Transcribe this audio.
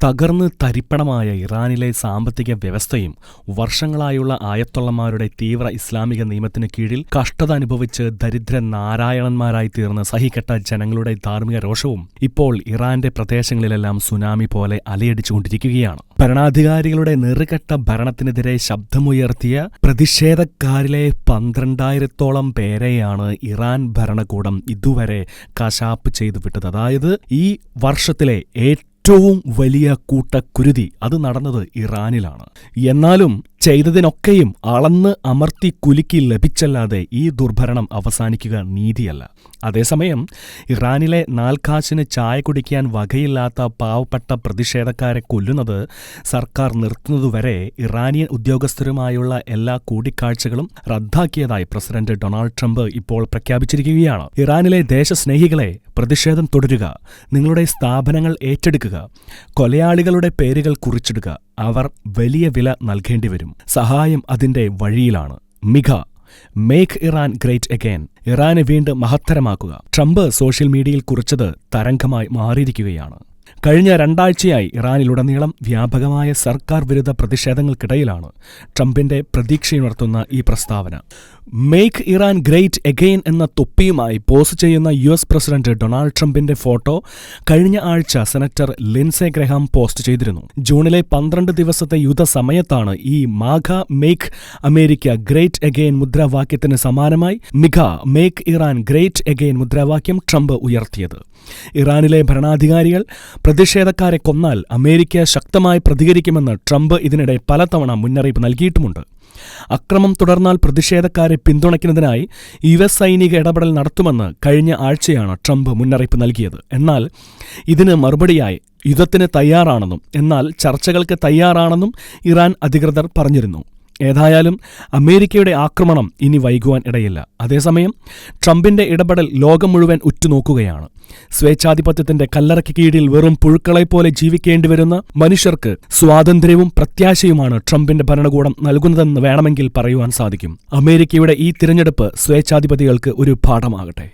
തകർന്ന് തരിപ്പണമായ ഇറാനിലെ സാമ്പത്തിക വ്യവസ്ഥയും വർഷങ്ങളായുള്ള ആയത്തൊള്ളമാരുടെ തീവ്ര ഇസ്ലാമിക നിയമത്തിനു കീഴിൽ കഷ്ടത അനുഭവിച്ച് ദരിദ്ര നാരായണന്മാരായി തീർന്ന സഹികെട്ട ജനങ്ങളുടെ ധാർമ്മിക രോഷവും ഇപ്പോൾ ഇറാന്റെ പ്രദേശങ്ങളിലെല്ലാം സുനാമി പോലെ അലയടിച്ചുകൊണ്ടിരിക്കുകയാണ്. ഭരണാധികാരികളുടെ നെറുകെട്ട ഭരണത്തിനെതിരെ ശബ്ദമുയർത്തിയ പ്രതിഷേധക്കാരിലെ 12,000-ഓളം പേരെയാണ് ഇറാൻ ഭരണകൂടം ഇതുവരെ കശാപ്പ് ചെയ്തു വിട്ടത്. അതായത് ഈ വർഷത്തിലെ ഏറ്റവും വലിയ കൂട്ടക്കുരുതി അത് നടന്നത് ഇറാനിലാണ്. എന്നാലും ചെയ്തതിനൊക്കെയും അളന്ന് അമർത്തി കുലുക്കി ലഭിച്ചല്ലാതെ ഈ ദുർഭരണം അവസാനിക്കുക നീതിയല്ല. അതേസമയം ഇറാനിലെ നാൽക്കാശിന് ചായ കുടിക്കാൻ വകയില്ലാത്ത പാവപ്പെട്ട പ്രതിഷേധക്കാരെ കൊല്ലുന്നത് സർക്കാർ നിർത്തുന്നതുവരെ ഇറാനിയൻ ഉദ്യോഗസ്ഥരുമായുള്ള എല്ലാ കൂടിക്കാഴ്ചകളും റദ്ദാക്കിയതായി പ്രസിഡന്റ് ഡൊണാൾഡ് ട്രംപ് ഇപ്പോൾ പ്രഖ്യാപിച്ചിരിക്കുകയാണ്. ഇറാനിലെ ദേശസ്നേഹികളെ, പ്രതിഷേധം തുടരുക, നിങ്ങളുടെ സ്ഥാപനങ്ങൾ ഏറ്റെടുക്കുക, കൊലയാളികളുടെ പേരുകൾ കുറിച്ചിടുക, അവർ വലിയ വില നൽകേണ്ടിവരും. സഹായം അതിന്റെ വഴിയിലാണ്. മേക്ക് ഇറാൻ ഗ്രേറ്റ് അഗെയിൻ, ഇറാനെ വീണ്ടും മഹത്തരമാക്കുക. ട്രംപ് സോഷ്യൽ മീഡിയയിൽ കുറിച്ചത് തരംഗമായി മാറിയിരിക്കുകയാണ്. കഴിഞ്ഞ 2 ആഴ്ചയായി ഇറാനിലുടനീളം വ്യാപകമായ സർക്കാർ വിരുദ്ധ പ്രതിഷേധങ്ങൾക്കിടയിലാണ് ട്രംപിന്റെ പ്രതീക്ഷയുണർത്തുന്ന ഈ പ്രസ്താവന. മേക്ക് ഇറാൻ ഗ്രേറ്റ് അഗെയിൻ എന്ന തൊപ്പിയുമായി പോസ്റ്റ് ചെയ്യുന്ന US പ്രസിഡന്റ് ഡൊണാൾഡ് ട്രംപിന്റെ ഫോട്ടോ കഴിഞ്ഞ ആഴ്ച സെനറ്റർ ലിൻസെ ഗ്രഹാം പോസ്റ്റ് ചെയ്തിരുന്നു. ജൂണിലെ 12 ദിവസത്തെ യുദ്ധസമയത്താണ് ഈ മേക്ക് അമേരിക്ക ഗ്രേറ്റ് അഗെയിൻ മുദ്രാവാക്യത്തിന് സമാനമായി മേക്ക് ഇറാൻ ഗ്രേറ്റ് അഗെയിൻ മുദ്രാവാക്യം ട്രംപ് ഉയർത്തിയത്. ഇറാനിലെ ഭരണാധികാരികൾ പ്രതിഷേധക്കാരെ കൊന്നാൽ അമേരിക്ക ശക്തമായി പ്രതികരിക്കുമെന്ന് ട്രംപ് ഇതിനിടെ പലതവണ മുന്നറിയിപ്പ് നൽകിയിട്ടുമുണ്ട്. അക്രമം തുടർന്നാൽ പ്രതിഷേധക്കാരെ പിന്തുണയ്ക്കുന്നതിനായി US സൈനിക ഇടപെടൽ നടത്തുമെന്ന് കഴിഞ്ഞ ആഴ്ചയാണ് ട്രംപ് മുന്നറിയിപ്പ് നൽകിയത്. എന്നാൽ ഇതിന് മറുപടിയായി യുദ്ധത്തിന് തയ്യാറാണെന്നും എന്നാൽ ചർച്ചകൾക്ക് തയ്യാറാണെന്നും ഇറാൻ അധികൃതർ പറഞ്ഞിരുന്നു. ഏതായാലും അമേരിക്കയുടെ ആക്രമണം ഇനി വൈകുവാൻ ഇടയില്ല. അതേസമയം ട്രംപിന്റെ ഇടപെടൽ ലോകം മുഴുവൻ ഉറ്റുനോക്കുകയാണ്. സ്വേച്ഛാധിപത്യത്തിന്റെ കല്ലറയ്ക്ക് കീഴിൽ വെറും പുഴുക്കളെപ്പോലെ ജീവിക്കേണ്ടിവരുന്ന മനുഷ്യർക്ക് സ്വാതന്ത്ര്യവും പ്രത്യാശയുമാണ് ട്രംപിന്റെ ഭരണകൂടം നൽകുന്നതെന്ന് വേണമെങ്കിൽ പറയുവാൻ സാധിക്കും. അമേരിക്കയുടെ ഈ തിരഞ്ഞെടുപ്പ് സ്വേച്ഛാധിപതികൾക്ക് ഒരു പാഠമാകട്ടെ.